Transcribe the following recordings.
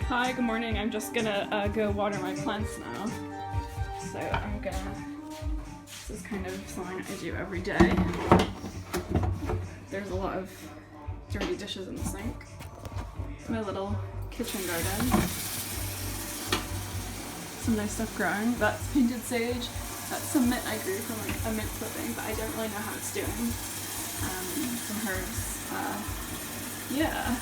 Hi, good morning. I'm just gonna go water my plants now. So this is kind of something I do every day. There's a lot of dirty dishes in the sink. It's my little kitchen garden. Some nice stuff growing. That's painted sage. That's some mint I grew from like a mint clipping, but I don't really know how it's doing. Some herbs. Yeah.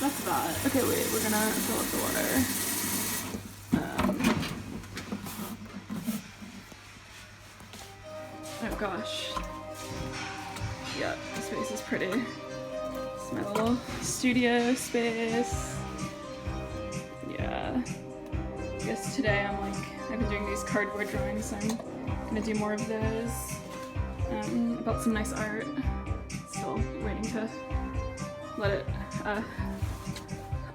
That's about it. Okay, wait, we're gonna fill up the water. Oh gosh. Yeah, this space is pretty. It's my little studio space. Yeah. I guess today I've been doing these cardboard drawings, so I'm gonna do more of those. About some nice art. Still waiting to let it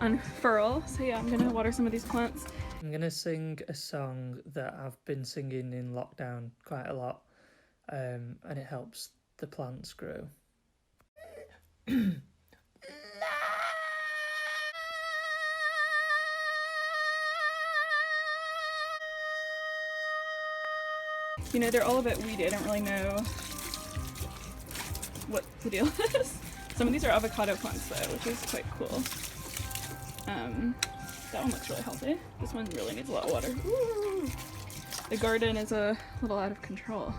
unfurl. So yeah, I'm gonna water some of these plants. I'm gonna sing a song that I've been singing in lockdown quite a lot, and it helps the plants grow. You know, they're all a bit weedy. I don't really know what the deal is. Some of these are avocado plants though, which is quite cool. That one looks really healthy. This one really needs a lot of water. Woo! The garden is a little out of control.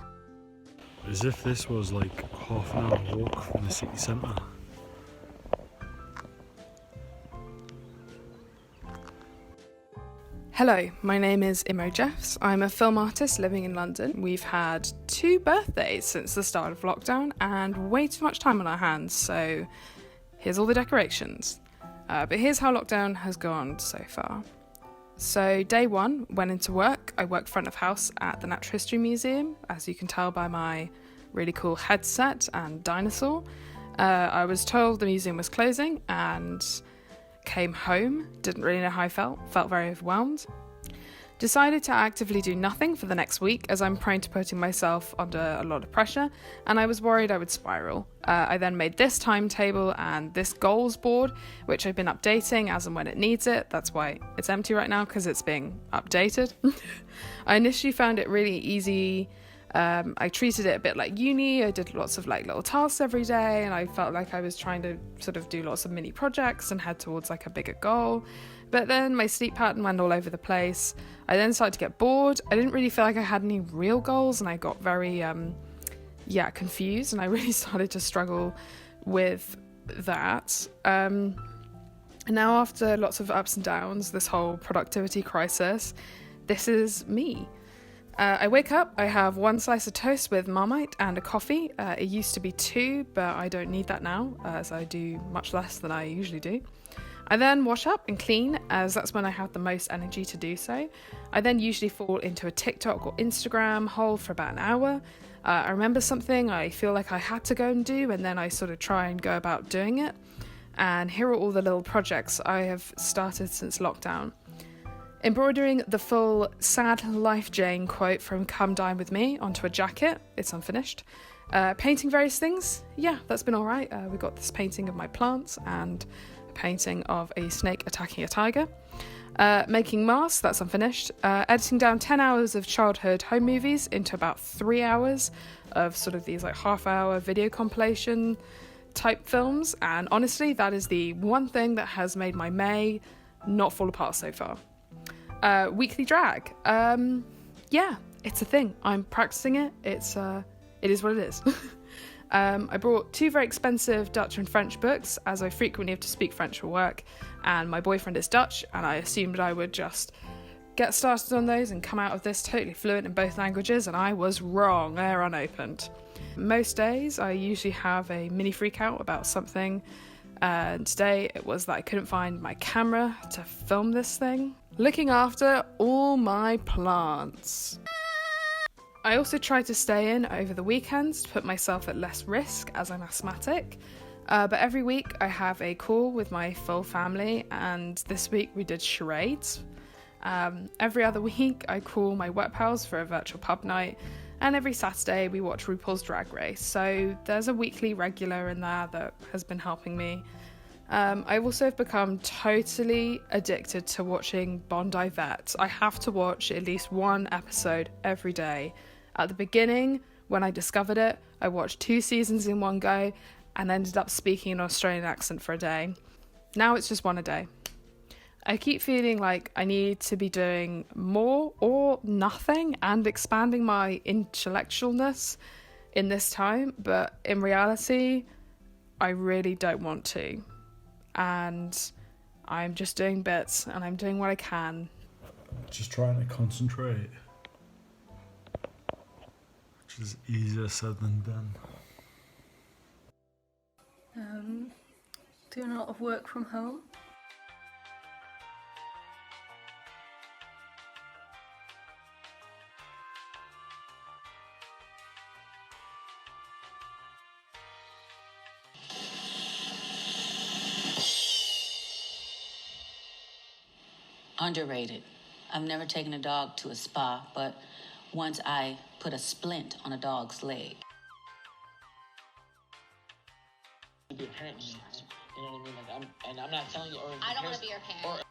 As if this was like half an hour walk from the city centre. Hello, my name is Imo Jeffs. I'm a film artist living in London. We've had 2 birthdays since the start of lockdown and way too much time on our hands, so here's all the decorations. But here's how lockdown has gone so far. So day 1, went into work. I worked front of house at the Natural History Museum, as you can tell by my really cool headset and dinosaur. I was told the museum was closing and came home, didn't really know how I felt very overwhelmed. Decided to actively do nothing for the next week as I'm prone to putting myself under a lot of pressure and I was worried I would spiral. I then made this timetable and this goals board, which I've been updating as and when it needs it. That's why it's empty right now, because it's being updated. I initially found it really easy. I treated it a bit like uni. I did lots of like little tasks every day and I felt like I was trying to sort of do lots of mini projects and head towards like a bigger goal. But then my sleep pattern went all over the place. I then started to get bored. I didn't really feel like I had any real goals and I got very confused and I really started to struggle with that. And now after lots of ups and downs, this whole productivity crisis, this is me. I wake up, I have 1 slice of toast with Marmite and a coffee. It used to be 2, but I don't need that now, as I do much less than I usually do. I then wash up and clean, as that's when I have the most energy to do so. I then usually fall into a TikTok or Instagram hole for about an hour. I remember something I feel like I had to go and do, and then I sort of try and go about doing it. And here are all the little projects I have started since lockdown. Embroidering the full Sad Life Jane quote from Come Dine With Me onto a jacket. It's unfinished. Painting various things. Yeah, that's been alright. We got this painting of my plants and a painting of a snake attacking a tiger. Making masks. That's unfinished. Editing down 10 hours of childhood home movies into about 3 hours of sort of these like half-hour video compilation type films. And honestly, that is the one thing that has made my May not fall apart so far. Weekly drag. Yeah, it's a thing. I'm practicing it. It is what it is. I brought 2 very expensive Dutch and French books, as I frequently have to speak French for work, and my boyfriend is Dutch, and I assumed I would just get started on those and come out of this totally fluent in both languages, and I was wrong. They're unopened. Most days I usually have a mini freak out about something, and today it was that I couldn't find my camera to film this thing. Looking after all my plants. I also try to stay in over the weekends to put myself at less risk as I'm asthmatic. But every week I have a call with my full family, and this week we did charades. Every other week I call my work pals for a virtual pub night, and every Saturday we watch RuPaul's Drag Race. So there's a weekly regular in there that has been helping me. I also have become totally addicted to watching Bondi Vet. I have to watch at least one episode every day. At the beginning, when I discovered it, I watched 2 seasons in one go and ended up speaking an Australian accent for a day. Now it's just one a day. I keep feeling like I need to be doing more or nothing and expanding my intellectualness in this time, but in reality, I really don't want to. And I'm just doing bits and I'm doing what I can. Just trying to concentrate. Which is easier said than done. Doing a lot of work from home. Underrated. I've never taken a dog to a spa, but once I put a splint on a dog's leg. Be a parent, you know what I mean? Like I'm not telling you. Or I don't want to be your parent.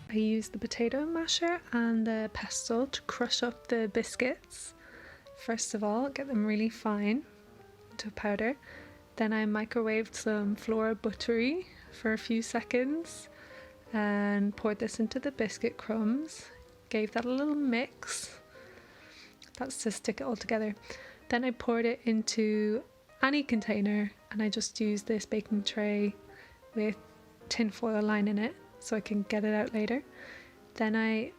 I use the potato masher and the pestle to crush up the biscuits. First of all, get them really fine into a powder. Then I microwaved some flour buttery for a few seconds and poured this into the biscuit crumbs. Gave that a little mix. That's to stick it all together. Then I poured it into any container and I just used this baking tray with tin foil lining it so I can get it out later. Then I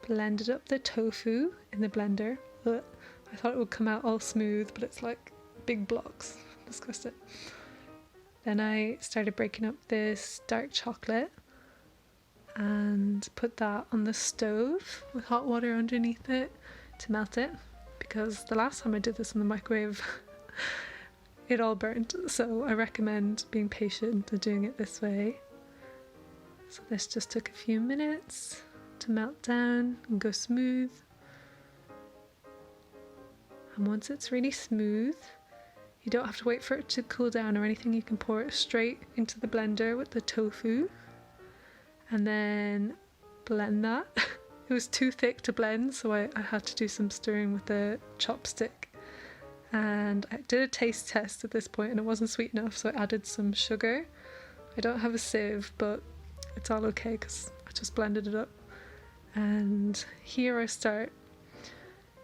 blended up the tofu in the blender. Ugh. I thought it would come out all smooth, but it's like big blocks. Disgusting. Then I started breaking up this dark chocolate and put that on the stove with hot water underneath it to melt it, because the last time I did this in the microwave it all burnt, so I recommend being patient and doing it this way. So this just took a few minutes to melt down and go smooth. And once it's really smooth, you don't have to wait for it to cool down or anything. You can pour it straight into the blender with the tofu and then blend that. It was too thick to blend, so I had to do some stirring with the chopstick. And I did a taste test at this point and it wasn't sweet enough, so I added some sugar I don't have a sieve, but it's all okay because I just blended it up. And here I start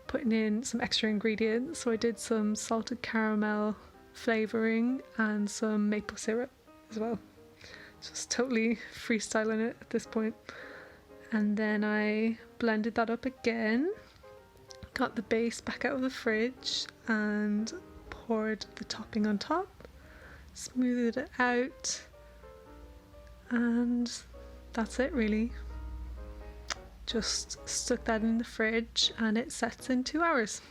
putting in some extra ingredients. So I did some salted caramel flavouring and some maple syrup as well. Just totally freestyling it at this point. And then I blended that up again, got the base back out of the fridge and poured the topping on top, smoothed it out, and that's it really. Just stuck that in the fridge and it sets in 2 hours.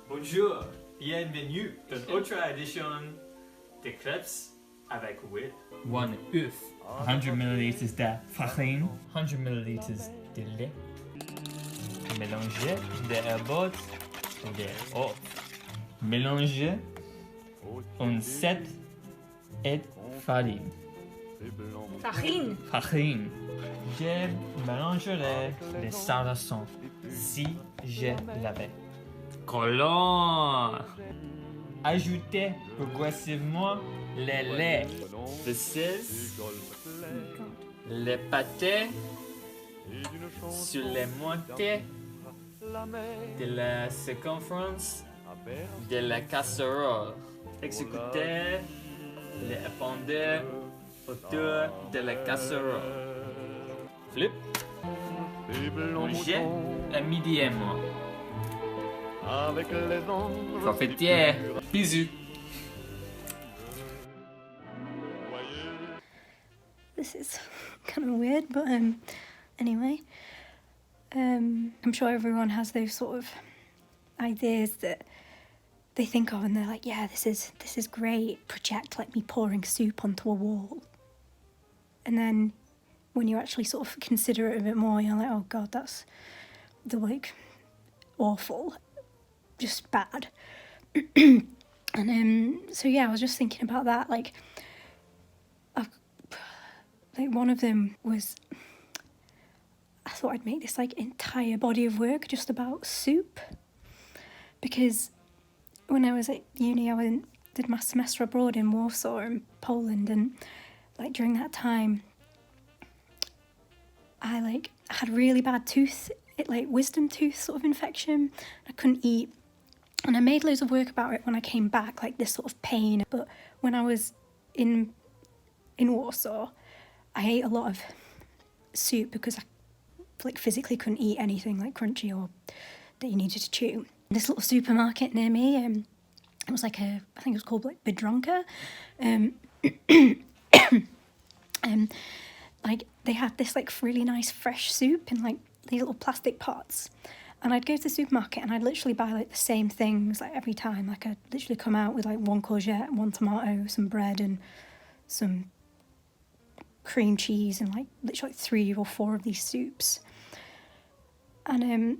Bonjour, bienvenue dans autre edition de crepes avec wheat. 1 œuf, 100 milliliters de farine, 100 milliliters de lait. Mélangez des herbes et des œufs. Mélangez un set et farine. Farine. Je mélangerai les sarrasins si je l'avais. Collant. Ajoutez progressivement le lait, le sel, les pâtés sur les moitiés de la circonférence de la casserole. Exécutez les épandeurs autour de la casserole. Flip. Mangez immédiatement. Forfaitière. Bisous. This is kind of weird, but anyway, I'm sure everyone has those sort of ideas that they think of and they're like, yeah, this is great, project like me pouring soup onto a wall. And then when you actually sort of consider it a bit more, you're like, oh god, that's like awful, just bad. And so yeah, I was just thinking about that, like one of them was, I thought I'd make this like entire body of work just about soup, because when I was at uni I did my semester abroad in Warsaw in Poland, and like during that time I like had really bad wisdom tooth sort of infection. I couldn't eat, and I made loads of work about it when I came back, like this sort of pain. But when I was in Warsaw, I ate a lot of soup because I like physically couldn't eat anything like crunchy or that you needed to chew. This little supermarket near me, it was like I think it was called like Biedronka, like they had this like really nice fresh soup in like these little plastic pots, and I'd go to the supermarket and I'd literally buy like the same things like every time. Like I'd literally come out with like 1 courgette, 1 tomato, some bread and some cream cheese, and like literally 3 or 4 of these soups. And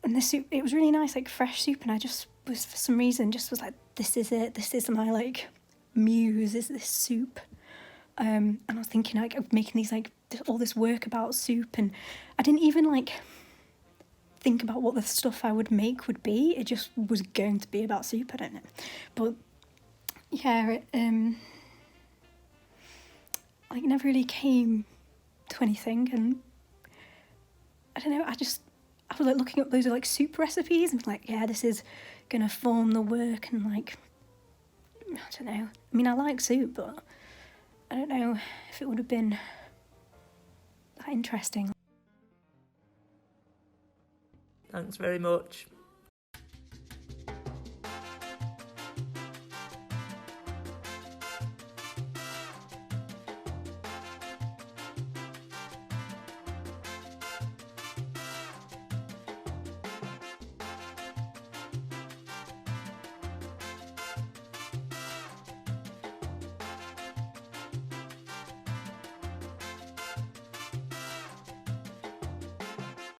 this soup, it was really nice, like fresh soup, and I just was, for some reason, just was like, this is it, this is my like muse, is this soup. And I was thinking like of making these like all this work about soup, and I didn't even like think about what the stuff I would make would be. It just was going to be about soup, I don't know. But yeah, it like never really came to anything, and I don't know, I was like looking up those like soup recipes and like, yeah, this is gonna form the work, and like, I don't know, I mean I like soup, but I don't know if it would have been that interesting. Thanks very much.